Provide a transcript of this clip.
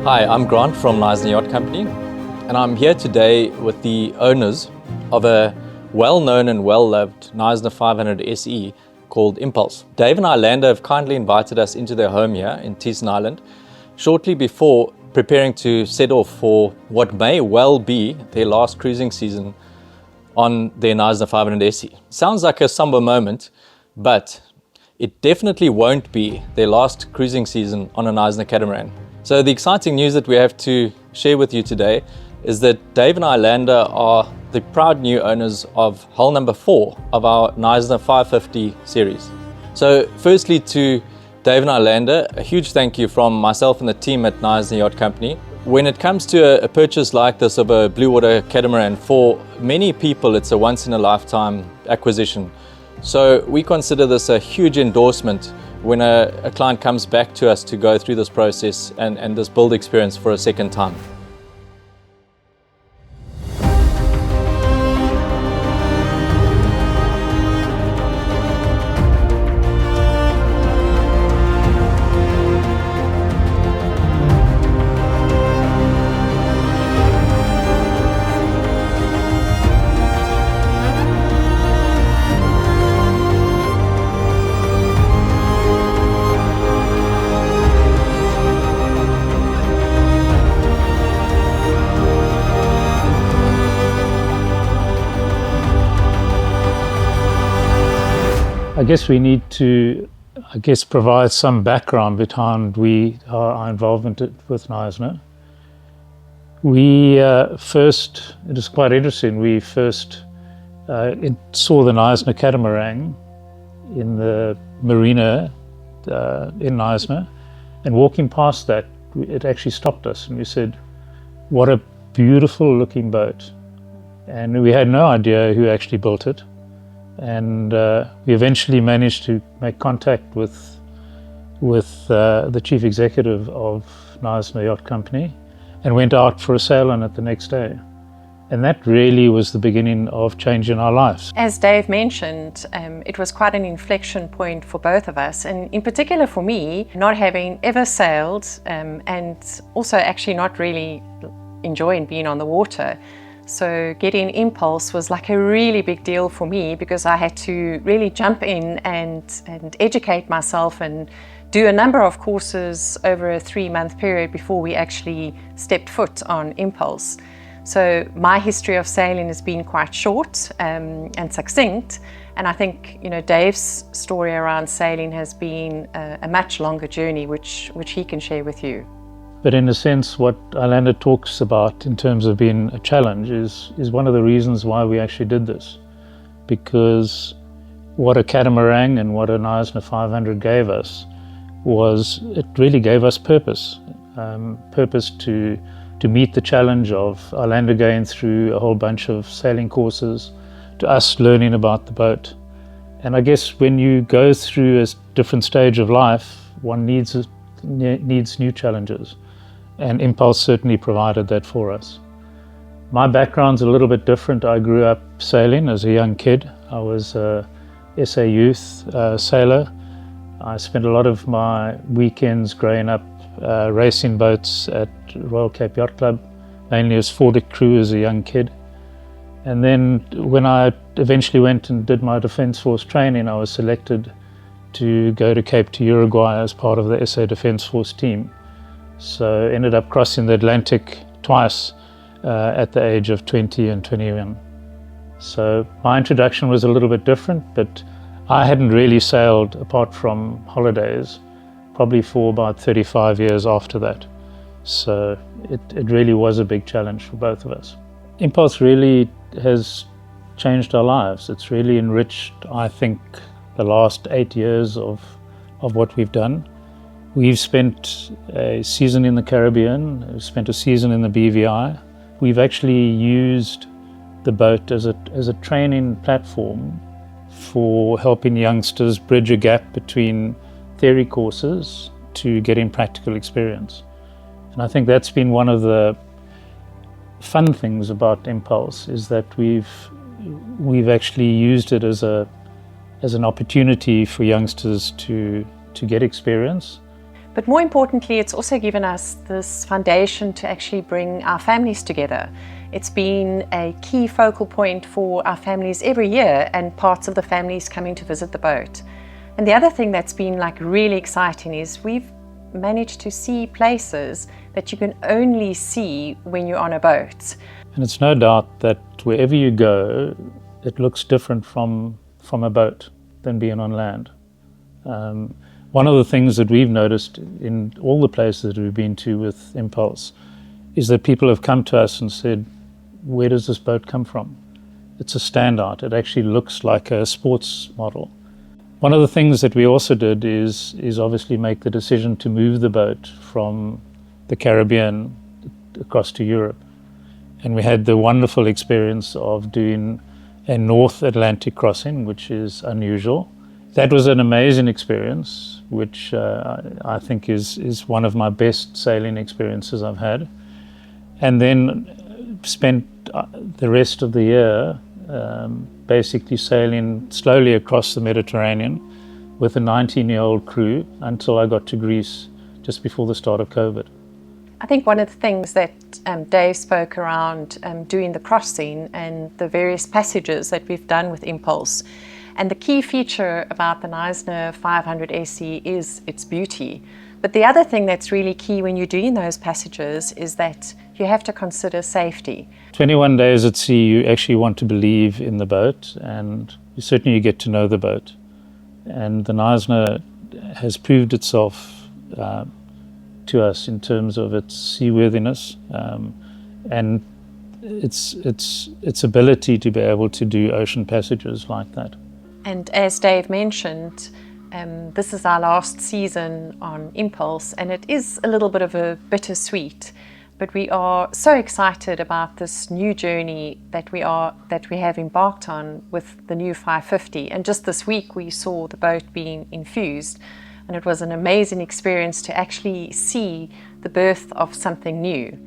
Hi, I'm Grant from Knysna Yacht Company, and I'm here today with the owners of a well-known and well-loved Knysna 500 SE called Impulse. Dave and Iolanda have kindly invited us into their home here in Knysna Island shortly before preparing to set off for what may well be their last cruising season on their Knysna 500 SE. Sounds like a somber moment, but it definitely won't be their last cruising season on a Knysna catamaran. So the exciting news that we have to share with you today is that Dave and Iolanda are the proud new owners of hull number 4 of our Knysna 550 series. So firstly to Dave and Iolanda, a huge thank you from myself and the team at Knysna Yacht Company. When it comes to a purchase like this of a blue water catamaran, for many people it's a once in a lifetime acquisition. So we consider this a huge endorsement when a client comes back to us to go through this process and this build experience for a second time. I guess we need to, provide some background behind our involvement with Knysna. It is quite interesting, we first saw the Knysna catamaran in the marina in Knysna, and walking past that, it actually stopped us and we said, what a beautiful looking boat. And we had no idea who actually built it. And we eventually managed to make contact with the chief executive of Knysna Yacht Company and went out for a sail on it the next day. And that really was the beginning of change in our lives. As Dave mentioned, it was quite an inflection point for both of us, and in particular for me, not having ever sailed and also actually not really enjoying being on the water. So getting Impulse was like a really big deal for me because I had to really jump in and educate myself and do a number of courses over a 3-month period before we actually stepped foot on Impulse. So my history of sailing has been quite short and succinct, and I think Dave's story around sailing has been a much longer journey which he can share with you. But in a sense, what Iolanda talks about in terms of being a challenge is one of the reasons why we actually did this. Because what a catamaran and what a Knysna 500 gave us it really gave us purpose. Purpose to meet the challenge of Iolanda going through a whole bunch of sailing courses, to us learning about the boat. And I guess when you go through a different stage of life, one needs new challenges. And Impulse certainly provided that for us. My background's a little bit different. I grew up sailing as a young kid. I was a SA youth sailor. I spent a lot of my weekends growing up racing boats at Royal Cape Yacht Club, mainly as for-deck crew as a young kid. And then when I eventually went and did my Defence Force training, I was selected to go to Cape to Uruguay as part of the SA Defence Force team. So ended up crossing the Atlantic twice at the age of 20 and 21. So my introduction was a little bit different, but I hadn't really sailed apart from holidays probably for about 35 years after that. So it really was a big challenge for both of us. Impulse really has changed our lives. It's really enriched, I think, the last 8 years of what we've done. We've spent a season in the Caribbean, we've spent a season in the BVI. We've actually used the boat as a training platform for helping youngsters bridge a gap between theory courses to getting practical experience. And I think that's been one of the fun things about Impulse, is that we've actually used it as an opportunity for youngsters to get experience. But more importantly, it's also given us this foundation to actually bring our families together. It's been a key focal point for our families every year, and parts of the families coming to visit the boat. And the other thing that's been like really exciting is we've managed to see places that you can only see when you're on a boat. And it's no doubt that wherever you go, it looks different from a boat than being on land. One of the things that we've noticed in all the places that we've been to with Impulse is that people have come to us and said, where does this boat come from? It's a standout. It actually looks like a sports model. One of the things that we also did is obviously make the decision to move the boat from the Caribbean across to Europe. And we had the wonderful experience of doing a North Atlantic crossing, which is unusual. That was an amazing experience, which I think is one of my best sailing experiences I've had. And then spent the rest of the year basically sailing slowly across the Mediterranean with a 19-year-old crew until I got to Greece just before the start of COVID. I think one of the things that Dave spoke around doing the crossing and the various passages that we've done with Impulse. And the key feature about the Knysna 500 SE is its beauty. But the other thing that's really key when you're doing those passages is that you have to consider safety. 21 days at sea, you actually want to believe in the boat, and certainly you get to know the boat. And the Knysna has proved itself to us in terms of its seaworthiness and its ability to be able to do ocean passages like that. And as Dave mentioned, this is our last season on Impulse, and it is a little bit of a bittersweet, but we are so excited about this new journey that we have embarked on with the new 550. And just this week we saw the boat being infused, and it was an amazing experience to actually see the birth of something new.